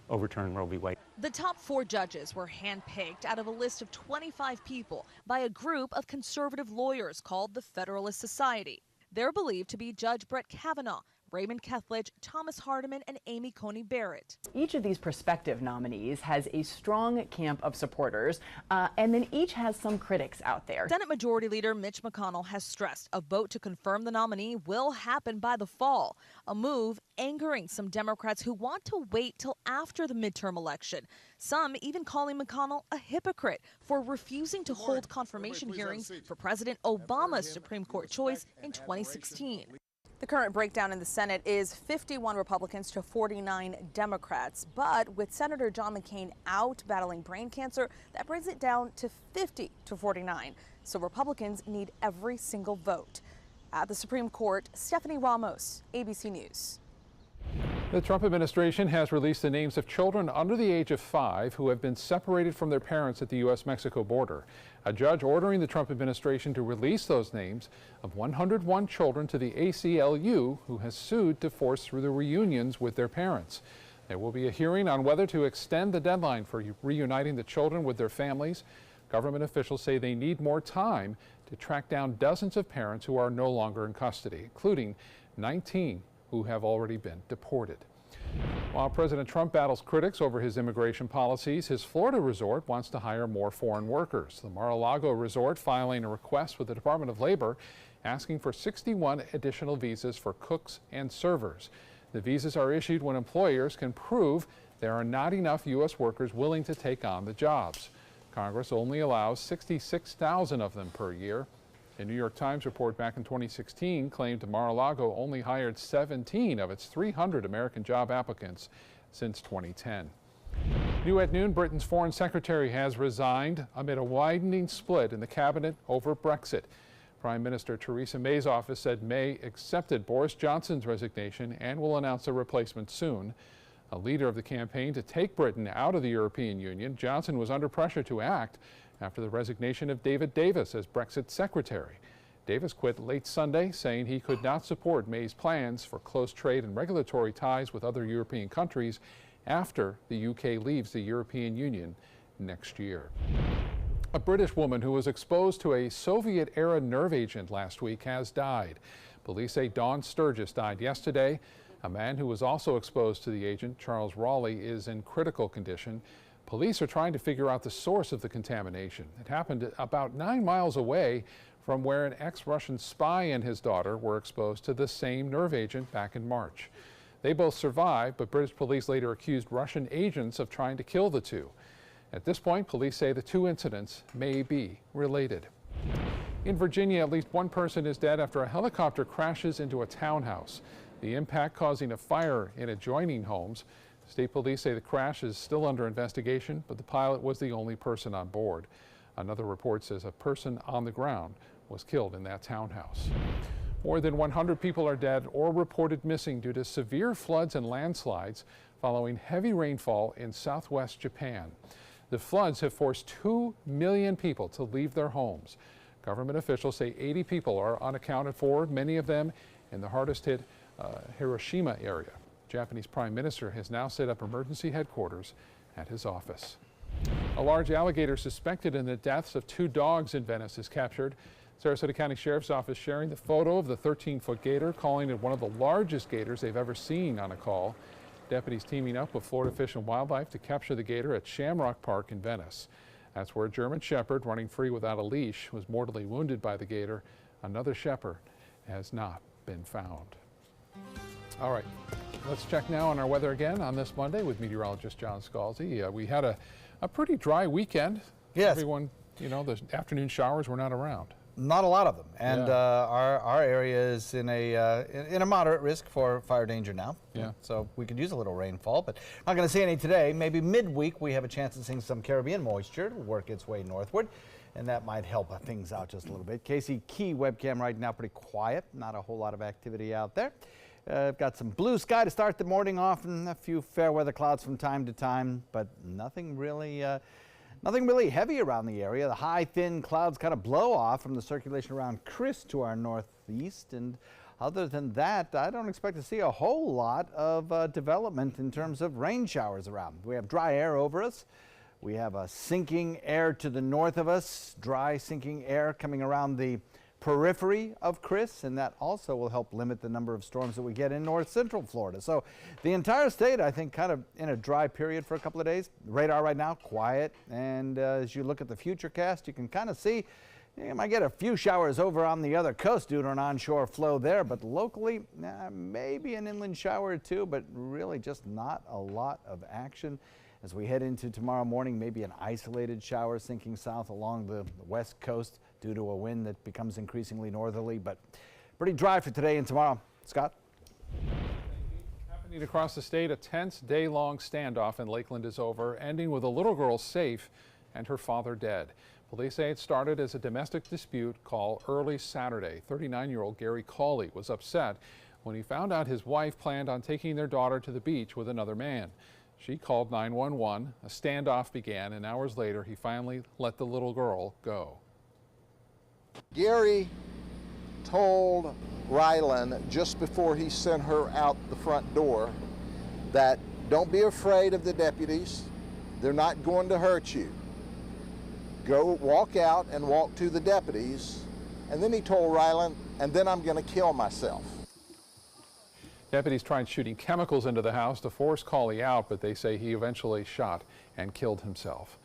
S6: overturn Roe v. Wade.
S3: The top 4 judges were handpicked out of a list of 25 people by a group of conservative lawyers called the Federalist Society. They're believed to be Judge Brett Kavanaugh, Raymond Kethledge, Thomas Hardiman, and Amy Coney Barrett.
S7: Each of these prospective nominees has a strong camp of supporters, and then each has some critics out there.
S3: Senate Majority Leader Mitch McConnell has stressed a vote to confirm the nominee will happen by the fall, a move angering some Democrats who want to wait till after the midterm election. Some even calling McConnell a hypocrite for refusing to hold confirmation hearings for President Obama's Supreme Court choice in 2016. The current breakdown in the Senate is 51 Republicans to 49 Democrats. But with Senator John McCain out battling brain cancer, that brings it down to 50 to 49. So Republicans need every single vote. At the Supreme Court, Stephanie Ramos, ABC News.
S1: The Trump administration has released the names of children under the age of 5 who have been separated from their parents at the U.S.-Mexico border. A judge ordering the Trump administration to release those names of 101 children to the ACLU, who has sued to force through the reunions with their parents. There will be a hearing on whether to extend the deadline for reuniting the children with their families. Government officials say they need more time to track down dozens of parents who are no longer in custody, including 19 who have already been deported. While President Trump battles critics over his immigration policies, his Florida resort wants to hire more foreign workers. The Mar-a-Lago resort filing a request with the Department of Labor asking for 61 additional visas for cooks and servers. The visas are issued when employers can prove there are not enough U.S. workers willing to take on the jobs. Congress only allows 66,000 of them per year. A New York Times report back in 2016 claimed Mar-a-Lago only hired 17 of its 300 American job applicants since 2010. New at noon, Britain's foreign secretary has resigned amid a widening split in the cabinet over Brexit. Prime Minister Theresa May's office said May accepted Boris Johnson's resignation and will announce a replacement soon. A leader of the campaign to take Britain out of the European Union, Johnson was under pressure to act after the resignation of David Davis as Brexit secretary. Davis quit late Sunday, saying he could not support May's plans for close trade and regulatory ties with other European countries after the UK leaves the European Union next year. A British woman who was exposed to a Soviet-era nerve agent last week has died. Police say Dawn Sturgis died yesterday. A man who was also exposed to the agent, Charles Raleigh, is in critical condition. Police are trying to figure out the source of the contamination. It happened about 9 miles away from where an ex-Russian spy and his daughter were exposed to the same nerve agent back in March. They both survived, but British police later accused Russian agents of trying to kill the two. At this point, police say the two incidents may be related. In Virginia, at least one person is dead after a helicopter crashes into a townhouse. The impact causing a fire in adjoining homes. State police say the crash is still under investigation, but the pilot was the only person on board. Another report says a person on the ground was killed in that townhouse. More than 100 people are dead or reported missing due to severe floods and landslides following heavy rainfall in southwest Japan. The floods have forced 2 million people to leave their homes. Government officials say 80 people are unaccounted for, many of them in the hardest hit Hiroshima area. Japanese Prime Minister has now set up emergency headquarters at his office. A large alligator suspected in the deaths of 2 dogs in Venice is captured. Sarasota County Sheriff's Office sharing the photo of the 13-foot gator, calling it one of the largest gators they've ever seen on a call. Deputies teaming up with Florida Fish and Wildlife to capture the gator at Shamrock Park in Venice. That's where a German Shepherd running free without a leash was mortally wounded by the gator. Another shepherd has not been found. All right, let's check now on our weather again on this Monday with meteorologist John Scalzi. We had a pretty dry weekend.
S8: Yes.
S1: Everyone, you know, the afternoon showers were not around.
S8: Not a lot of them, and our area is in a moderate risk for fire danger now.
S1: Yeah.
S8: So we could use a little rainfall, but not going to see any today. Maybe midweek we have a chance of seeing some Caribbean moisture. It'll work its way northward, and that might help things out just a little bit. Casey Key webcam right now pretty quiet. Not a whole lot of activity out there. I've got some blue sky to start the morning off, and a few fair weather clouds from time to time, but nothing really heavy around the area. The high, thin clouds kind of blow off from the circulation around Chris to our northeast. And other than that, I don't expect to see a whole lot of development in terms of rain showers around. We have dry air over us. We have a sinking air to the north of us, dry sinking air coming around the periphery of Chris, and that also will help limit the number of storms that we get in north central Florida. So the entire state, I think, kind of in a dry period for a couple of days. Radar right now, quiet, and as you look at the futurecast, you can kind of see you might get a few showers over on the other coast due to an onshore flow there, but locally, maybe an inland shower or two, but really just not a lot of action. As we head into tomorrow morning, maybe an isolated shower sinking south along the west coast due to a wind that becomes increasingly northerly, but pretty dry for today and tomorrow. Scott?
S1: Happening across the state, a tense day-long standoff in Lakeland is over, ending with a little girl safe and her father dead. Police say it started as a domestic dispute call early Saturday. 39-year-old Gary Cawley was upset when he found out his wife planned on taking their daughter to the beach with another man. She called 911. A standoff began, and hours later, he finally let the little girl go.
S19: Gary told Rylan just before he sent her out the front door that don't be afraid of the deputies. They're not going to hurt you. Go walk out and walk to the deputies. And then he told Rylan, and then I'm going to kill myself.
S1: Deputies tried shooting chemicals into the house to force Cawley out, but they say he eventually shot and killed himself.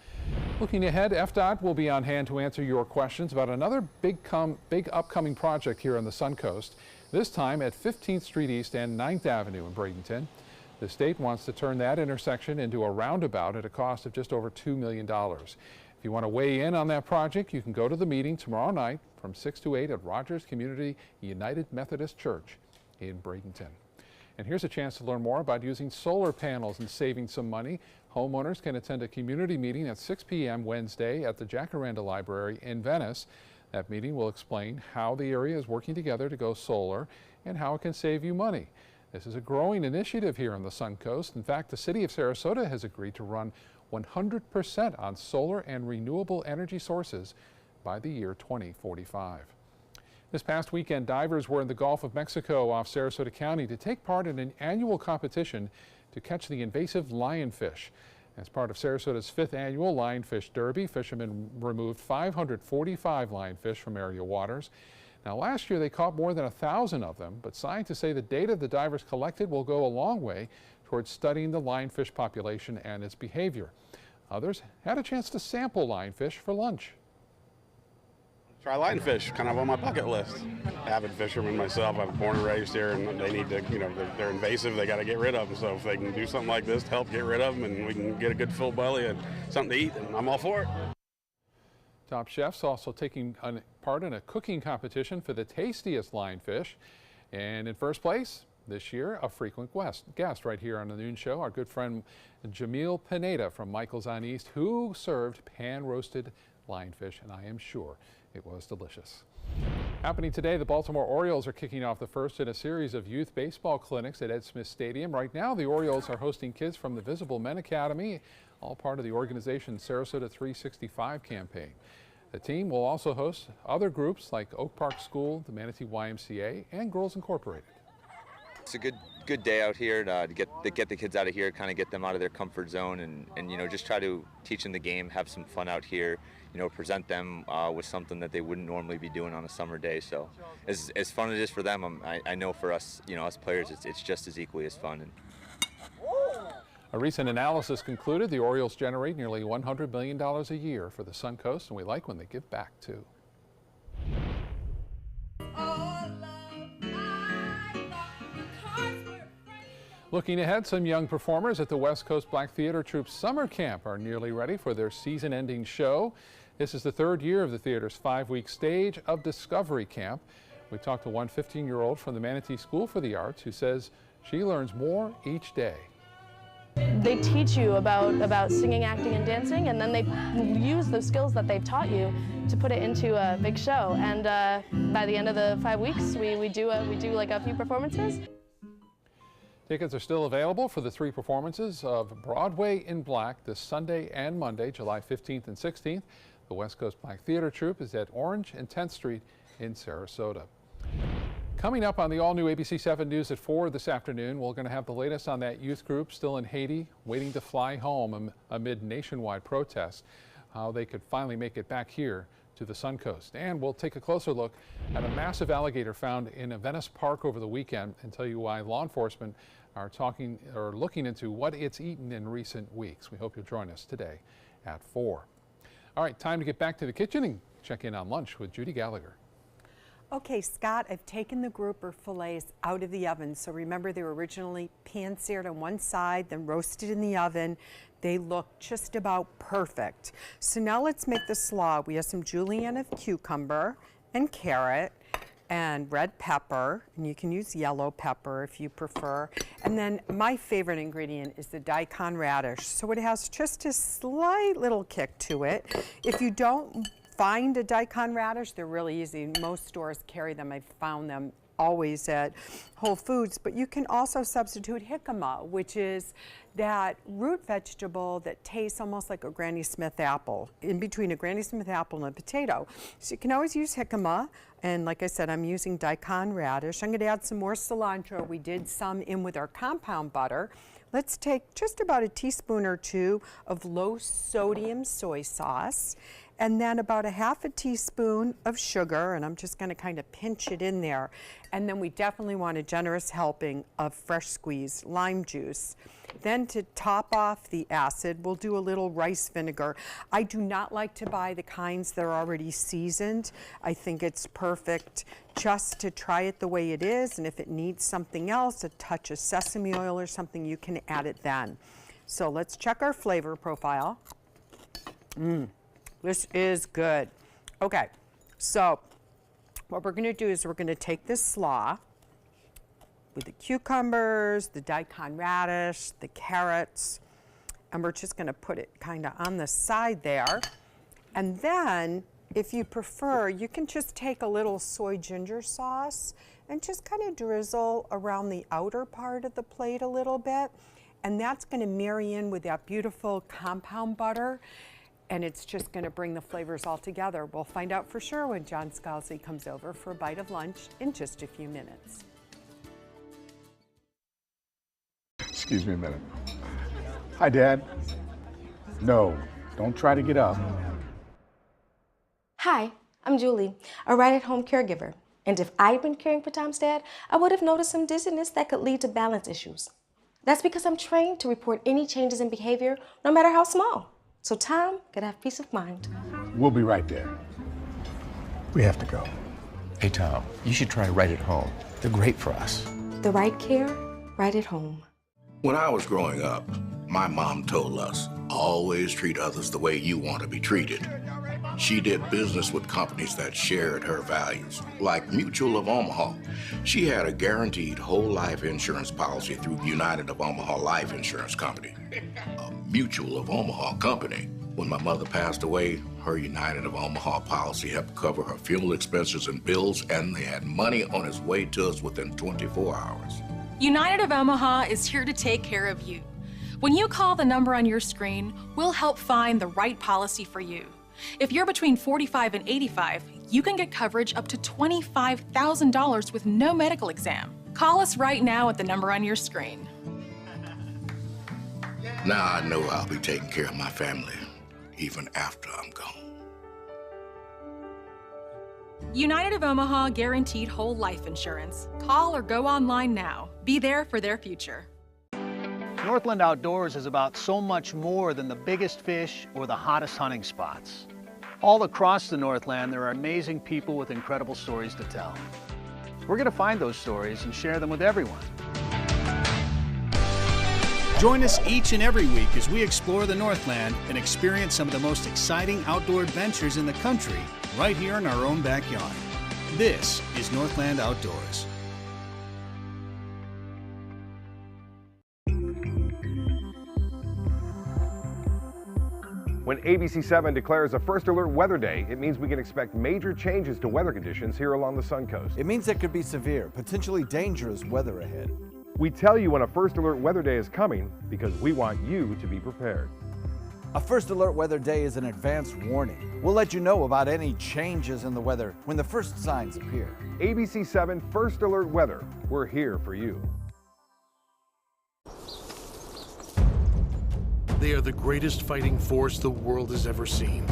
S1: Looking ahead, FDOT will be on hand to answer your questions about another big upcoming project here on the Suncoast, this time at 15th Street East and 9th Avenue in Bradenton. The state wants to turn that intersection into a roundabout at a cost of just over $2 million. If you want to weigh in on that project, you can go to the meeting tomorrow night from 6 to 8 at Rogers Community United Methodist Church in Bradenton. And here's a chance to learn more about using solar panels and saving some money. Homeowners can attend a community meeting at 6 p.m. Wednesday at the Jacaranda Library in Venice. That meeting will explain how the area is working together to go solar and how it can save you money. This is a growing initiative here on the Suncoast. In fact, the city of Sarasota has agreed to run 100% on solar and renewable energy sources by the year 2045. This past weekend, divers were in the Gulf of Mexico off Sarasota County to take part in an annual competition to catch the invasive lionfish. As part of Sarasota's 5th annual Lionfish Derby, fishermen removed 545 lionfish from area waters. Now, last year they caught more than 1,000 of them, but scientists say the data the divers collected will go a long way towards studying the lionfish population and its behavior. Others had a chance to sample lionfish for lunch.
S20: Try lionfish, kind of on my bucket list. Avid fisherman myself. I'm born and raised here, and they need to, they're invasive. They got to get rid of them. So if they can do something like this to help get rid of them, and we can get a good full belly and something to eat, and I'm all for it.
S1: Top chefs also taking part in a cooking competition for the tastiest lionfish. And in first place this year, a frequent guest right here on the Noon Show, our good friend Jamil Pineda from Michael's on East, who served pan-roasted lionfish, and I am sure it was delicious. Happening today, the Baltimore Orioles are kicking off the first in a series of youth baseball clinics at Ed Smith Stadium. Right now, the Orioles are hosting kids from the Visible Men Academy, all part of the organization's Sarasota 365 campaign. The team will also host other groups like Oak Park School, the Manatee YMCA, and Girls Incorporated.
S14: It's a good day out here to get the kids out of here, kind of get them out of their comfort zone, and you know, just try to teach them the game, have some fun out here, you know, present them with something that they wouldn't normally be doing on a summer day. So as fun as it is for them, I know for us, you know, us players, it's just as equally as fun.
S1: A recent analysis concluded the Orioles generate nearly $100 million a year for the Suncoast, and we like when they give back too. Looking ahead, some young performers at the West Coast Black Theater Troupe's summer camp are nearly ready for their season-ending show. This is the third year of the theater's 5-week stage of Discovery Camp. We talked to one 15-year-old from the Manatee School for the Arts who says she learns more each day.
S21: They teach you about singing, acting, and dancing, and then they use those skills that they've taught you to put it into a big show. And by the end of the 5 weeks, we do like a few performances.
S1: Tickets are still available for the 3 performances of Broadway in Black this Sunday and Monday, July 15th and 16th. The West Coast Black Theater Troupe is at Orange and 10th Street in Sarasota. Coming up on the all-new ABC 7 News at 4 this afternoon, we're going to have the latest on that youth group still in Haiti, waiting to fly home amid nationwide protests, how they could finally make it back here to the Suncoast. And we'll take a closer look at a massive alligator found in a Venice park over the weekend and tell you why law enforcement are looking into what it's eaten in recent weeks. We hope you'll join us today at 4. All right, time to get back to the kitchen and check in on lunch with Judy Gallagher.
S22: Okay, Scott, I've taken the grouper fillets out of the oven. So remember, they were originally pan-seared on one side, then roasted in the oven. They look just about perfect. So now let's make the slaw. We have some julienne of cucumber and carrot and red pepper, and you can use yellow pepper if you prefer. And then my favorite ingredient is the daikon radish. So it has just a slight little kick to it. If you don't find a daikon radish, they're really easy. Most stores carry them. I've found them always at Whole Foods, but you can also substitute jicama, which is that root vegetable that tastes almost like a Granny Smith apple, in between a Granny Smith apple and a potato. So you can always use jicama, and like I said, I'm using daikon radish. I'm going to add some more cilantro. We did some in with our compound butter. Let's take just about a teaspoon or 2 of low sodium soy sauce, and then about a half a teaspoon of sugar, and I'm just going to kind of pinch it in there. And then we definitely want a generous helping of fresh squeezed lime juice. Then to top off the acid, we'll do a little rice vinegar. I do not like to buy the kinds that are already seasoned. I think it's perfect just to try it the way it is, and if it needs something else, a touch of sesame oil or something, you can add it then. So let's check our flavor profile. This is good. Okay, so what we're going to do is we're going to take this slaw with the cucumbers, the daikon radish, the carrots, and we're just going to put it kind of on the side there. And then, if you prefer, you can just take a little soy ginger sauce and just kind of drizzle around the outer part of the plate a little bit. And that's going to marry in with that beautiful compound butter. And it's just going to bring the flavors all together. We'll find out for sure when John Scalzi comes over for a bite of lunch in just a few minutes.
S23: Excuse me a minute. Hi, Dad. No, don't try to get up.
S24: Hi, I'm Julie, a right-at-home caregiver. And if I'd been caring for Tom's dad, I would have noticed some dizziness that could lead to balance issues. That's because I'm trained to report any changes in behavior, no matter how small. So Tom could have peace of mind.
S23: We'll be right there. We have to go.
S25: Hey, Tom, you should try Right at Home. They're great for us.
S24: The right care, right at home.
S26: When I was growing up, my mom told us, always treat others the way you want to be treated. She did business with companies that shared her values, like Mutual of Omaha. She had a guaranteed whole life insurance policy through United of Omaha Life Insurance Company. A Mutual of Omaha company When my mother passed away, her United of Omaha policy helped cover her funeral expenses and bills, and they had money on its way to us within 24 hours.
S4: United of Omaha is here to take care of you. When you call the number on your screen, we'll help find the right policy for you. If you're between 45 and 85, you can get coverage up to $25,000 with no medical exam. Call us right now at the number on your screen.
S26: Now I know I'll be taking care of my family even after I'm gone.
S4: United of Omaha guaranteed whole life insurance. Call or go online now. Be there for their future.
S9: Northland Outdoors is about so much more than the biggest fish or the hottest hunting spots. All across the Northland, there are amazing people with incredible stories to tell. We're going to find those stories and share them with everyone. Join us each and every week as we explore the Northland and experience some of the most exciting outdoor adventures in the country right here in our own backyard. This is Northland Outdoors.
S10: When ABC7 declares a First Alert Weather Day, it means we can expect major changes to weather conditions here along the Suncoast.
S8: It means there could be severe, potentially dangerous weather ahead.
S10: We tell you when a First Alert Weather Day is coming because we want you to be prepared.
S8: A First Alert Weather Day is an advance warning. We'll let you know about any changes in the weather when the first signs appear.
S10: ABC7 First Alert Weather, we're here for you.
S11: They are the greatest fighting force the world has ever seen.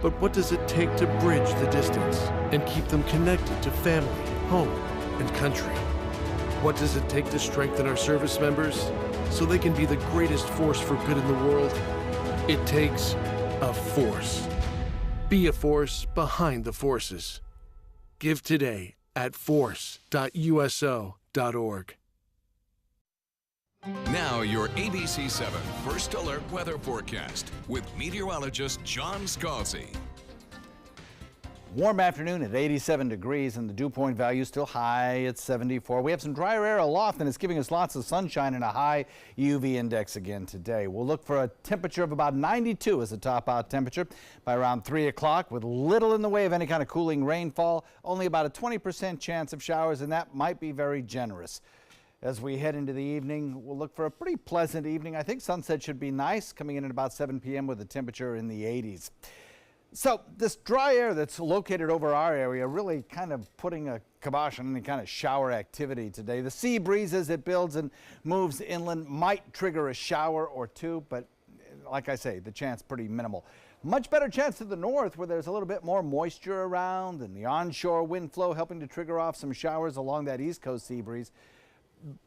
S11: But what does it take to bridge the distance and keep them connected to family, home, and country? What does it take to strengthen our service members so they can be the greatest force for good in the world? It takes a force. Be a force behind the forces. Give today at force.uso.org.
S2: Now your ABC7 First Alert Weather Forecast with meteorologist John Scalzi.
S8: Warm afternoon at 87 degrees and the dew point value still high at 74. We have some drier air aloft and it's giving us lots of sunshine and a high UV index again today. We'll look for a temperature of about 92 as the top out temperature by around 3 o'clock with little in the way of any kind of cooling rainfall, only about a 20% chance of showers, and that might be very generous. As we head into the evening, we'll look for a pretty pleasant evening. I think sunset should be nice, coming in at about 7 p.m. with a temperature in the 80s. So this dry air that's located over our area really kind of putting a kibosh on any kind of shower activity today. The sea breeze as it builds and moves inland might trigger a shower or two, but like I say, the chance pretty minimal. Much better chance to the north where there's a little bit more moisture around and the onshore wind flow helping to trigger off some showers along that east coast sea breeze.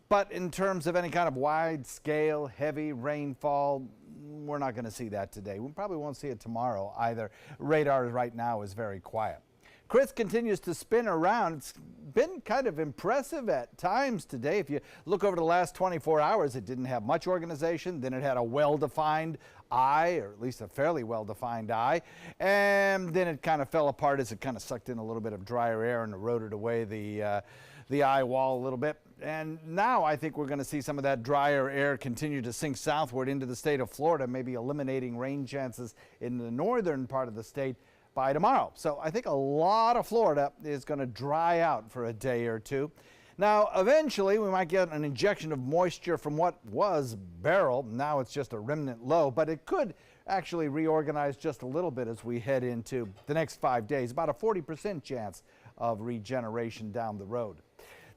S8: But in terms of any kind of wide-scale, heavy rainfall, we're not going to see that today. We probably won't see it tomorrow either. Radar right now is very quiet. Chris continues to spin around. It's been kind of impressive at times today. If you look over the last 24 hours, it didn't have much organization. Then it had a well-defined eye, or at least a fairly well-defined eye. And then it kind of fell apart as it kind of sucked in a little bit of drier air and eroded away the eye wall a little bit. And now I think we're going to see some of that drier air continue to sink southward into the state of Florida, maybe eliminating rain chances in the northern part of the state by tomorrow. So I think a lot of Florida is going to dry out for a day or two. Now, eventually, we might get an injection of moisture from what was Beryl. Now it's just a remnant low, but it could actually reorganize just a little bit as we head into the next 5 days. About a 40% chance of regeneration down the road.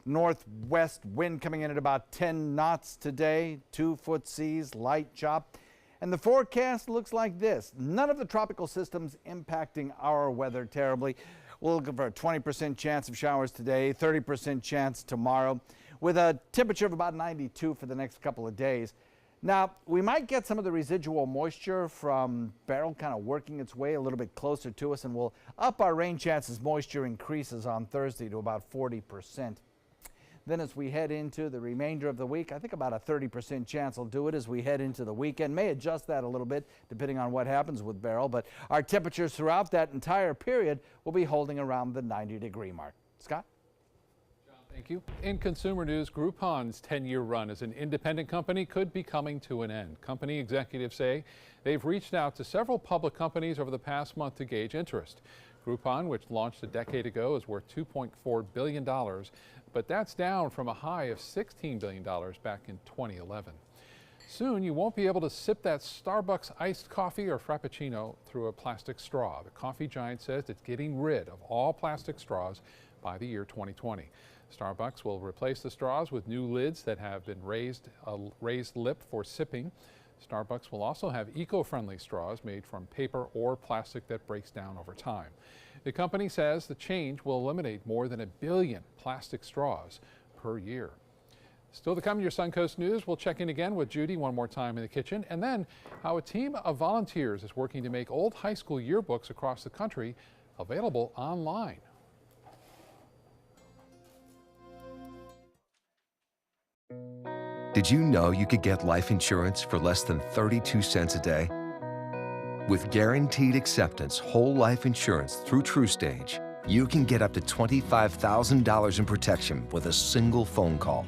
S8: Northwest wind coming in at about 10 knots today, 2-foot seas, light chop. And the forecast looks like this. None of the tropical systems impacting our weather terribly. We're looking for a 20% chance of showers today, 30% chance tomorrow, with a temperature of about 92 for the next couple of days. Now, we might get some of the residual moisture from Beryl kind of working its way a little bit closer to us, and we'll up our rain chances. Moisture increases on Thursday to about 40%. Then as we head into the remainder of the week, I think about a 30% chance will do it as we head into the weekend. May adjust that a little bit depending on what happens with Beryl, but our temperatures throughout that entire period will be holding around the 90-degree mark. Scott?
S1: Thank you. In consumer news, Groupon's 10-year run as an independent company could be coming to an end. Company executives say they've reached out to several public companies over the past month to gauge interest. Groupon, which launched a decade ago, is worth $2.4 billion, but that's down from a high of $16 billion back in 2011. Soon, you won't be able to sip that Starbucks iced coffee or Frappuccino through a plastic straw. The coffee giant says it's getting rid of all plastic straws by the year 2020. Starbucks will replace the straws with new lids that have been raised lip for sipping. Starbucks will also have eco-friendly straws made from paper or plastic that breaks down over time. The company says the change will eliminate more than 1 billion plastic straws per year. Still to come in your Suncoast News, we'll check in again with Judy one more time in the kitchen, and then how a team of volunteers is working to make old high school yearbooks across the country available online.
S12: Did you know you could get life insurance for less than 32 cents a day? With guaranteed acceptance whole life insurance through TruStage, you can get up to $25,000 in protection with a single phone call,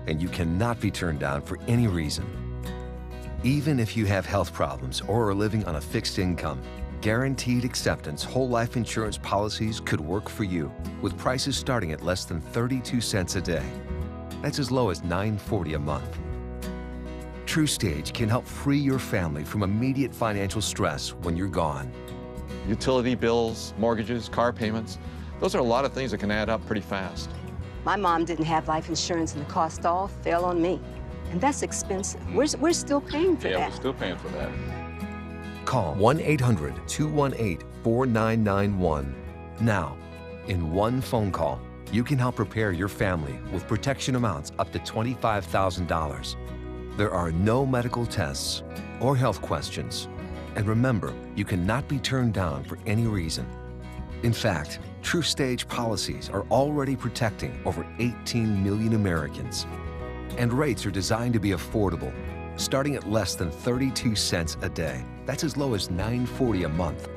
S12: and you cannot be turned down for any reason. Even if you have health problems or are living on a fixed income, guaranteed acceptance whole life insurance policies could work for you with prices starting at less than 32 cents a day. That's as low as $9.40 a month. TruStage can help free your family from immediate financial stress when you're gone.
S13: Utility bills, mortgages, car payments, those are a lot of things that can add up pretty fast.
S15: My mom didn't have life insurance and the cost all fell on me. And that's expensive. We're still paying for that.
S13: Yeah, we're still paying for that.
S12: Call 1-800-218-4991 now. In one phone call, you can help prepare your family with protection amounts up to $25,000. There are no medical tests or health questions. And remember, you cannot be turned down for any reason. In fact, TruStage policies are already protecting over 18 million Americans. And rates are designed to be affordable, starting at less than 32 cents a day. That's as low as $9.40 a month.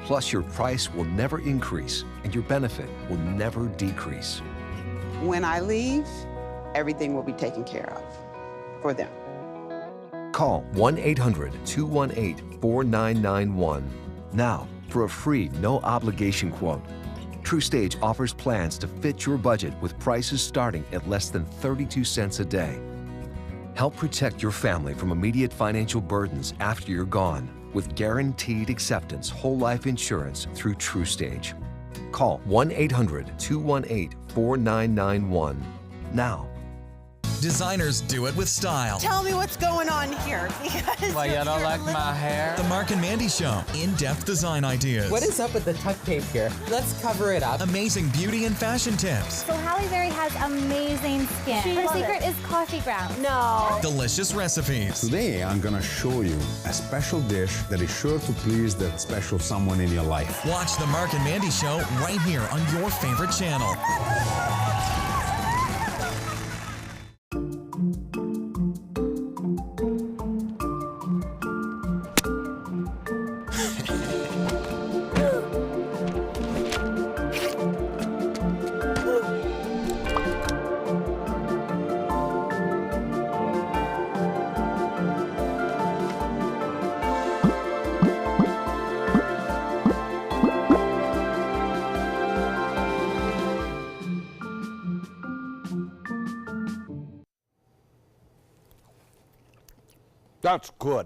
S12: Plus, your price will never increase and your benefit will never decrease.
S16: When I leave, everything will be taken care of for them.
S12: Call 1-800-218-4991 now for a free, no-obligation quote. TruStage offers plans to fit your budget with prices starting at less than 32 cents a day. Help protect your family from immediate financial burdens after you're gone with guaranteed acceptance whole life insurance through TruStage. Call 1-800-218-4991 now.
S17: Designers do it with style.
S22: Tell me what's going on here, because
S17: Why, you don't like my hair? The Mark and Mandy Show. In-depth design ideas.
S18: What is up with the tuck tape here? Let's cover it up.
S17: Amazing beauty and fashion tips.
S27: So Halle Berry has amazing skin. Her secret is coffee grounds.
S18: No.
S17: Delicious recipes.
S28: Today, I'm gonna show you a special dish that is sure to please that special someone in your life.
S17: Watch the Mark and Mandy Show right here on your favorite channel.
S8: That's good.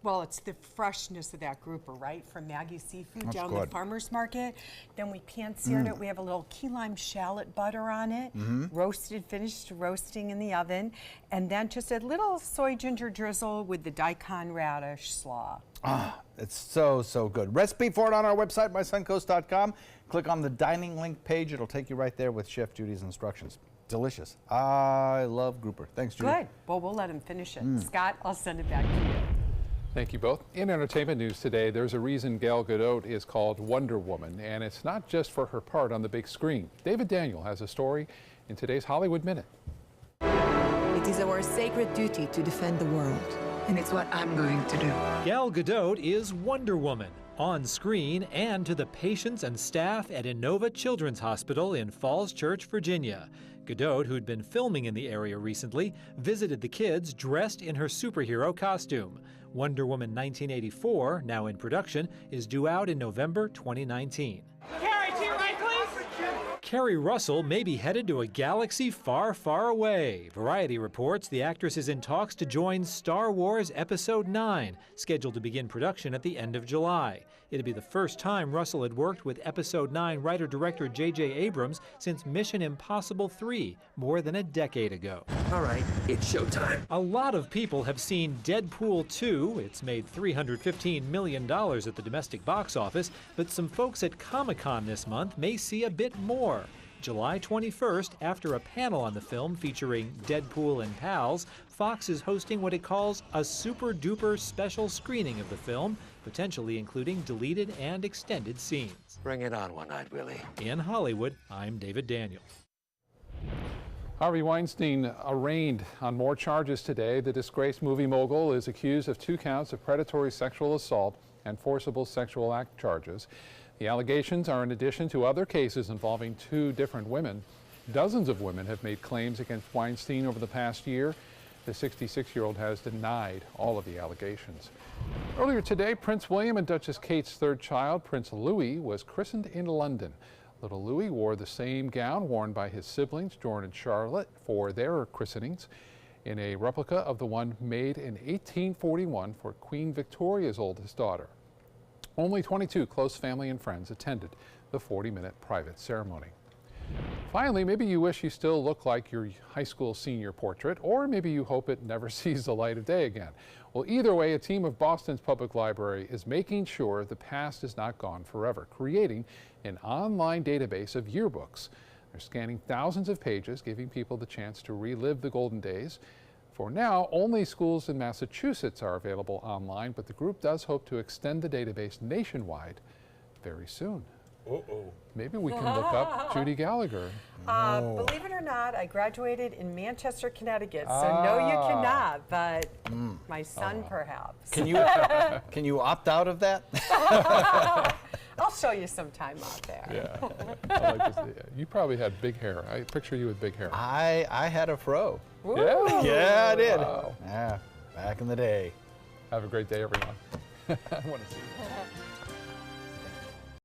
S22: Well, it's the freshness of that grouper, right? From Maggie's Seafood
S8: That's
S22: down
S8: good.
S22: the farmer's market. Then we pan-seared it. We have a little key lime shallot butter on it. Roasted, finished roasting in the oven. And then just a little soy ginger drizzle with the daikon radish slaw.
S8: Ah, it's so, so good. Recipe for it on our website, mysuncoast.com. Click on the dining link page. It'll take you right there with Chef Judy's instructions. Delicious. I love grouper. Thanks, Judy.
S22: Good. Well, we'll let him finish it. Scott, I'll send it back to you.
S1: Thank you both. In entertainment news today, there's a reason Gal Gadot is called Wonder Woman, and it's not just for her part on the big screen. David Daniel has a story in today's Hollywood Minute.
S29: It is our sacred duty to defend the world, and it's what I'm going to do.
S30: Gal Gadot is Wonder Woman, on screen and to the patients and staff at Inova Children's Hospital in Falls Church, Virginia. Godot, who'd been filming in the area recently, visited the kids dressed in her superhero costume. Wonder Woman 1984, now in production, is due out in November 2019.
S3: Carrie, to your right, please.
S30: Kerry Russell may be headed to a galaxy far, far away. Variety reports the actress is in talks to join Star Wars Episode 9, scheduled to begin production at the end of July. It'd be the first time Russell had worked with Episode 9 writer-director J.J. Abrams since Mission Impossible 3, more than a decade ago.
S3: All right, it's showtime.
S30: A lot of people have seen Deadpool 2. It's made $315 million at the domestic box office, but some folks at Comic-Con this month may see a bit more. July 21st, after a panel on the film featuring Deadpool and pals, Fox is hosting what it calls a super-duper special screening of the film, potentially including deleted and extended scenes.
S3: Bring it on, One-Eyed Willie.
S30: In Hollywood, I'm David Daniels.
S1: Harvey Weinstein arraigned on more charges today. The disgraced movie mogul is accused of 2 counts of predatory sexual assault and forcible sexual act charges. The allegations are in addition to other cases involving 2 different women. Dozens of women have made claims against Weinstein over the past year. The 66-year-old has denied all of the allegations. Earlier today, Prince William and Duchess Kate's 3rd child, Prince Louis, was christened in London. Little Louis wore the same gown worn by his siblings, George and Charlotte, for their christenings, in a replica of the one made in 1841 for Queen Victoria's oldest daughter. Only 22 close family and friends attended the 40-minute private ceremony. Finally, maybe you wish you still look like your high school senior portrait, or maybe you hope it never sees the light of day again. Well, either way, a team of Boston's Public Library is making sure the past is not gone forever, creating an online database of yearbooks. They're scanning thousands of pages, giving people the chance to relive the golden days. For now, only schools in Massachusetts are available online, but the group does hope to extend the database nationwide very soon. Maybe we can look up Judy Gallagher.
S22: Believe it or not, I graduated in Manchester, Connecticut, so no, you cannot, but my son perhaps.
S8: Can you opt out of that?
S22: I'll show you some time out there.
S1: Yeah, I like to see it. You probably had big hair. I picture you with big hair.
S8: I had a fro.
S22: Ooh.
S1: Yeah?
S8: Yeah, I did.
S1: Wow.
S8: Yeah, back in the day.
S1: Have a great day, everyone. I want to see you.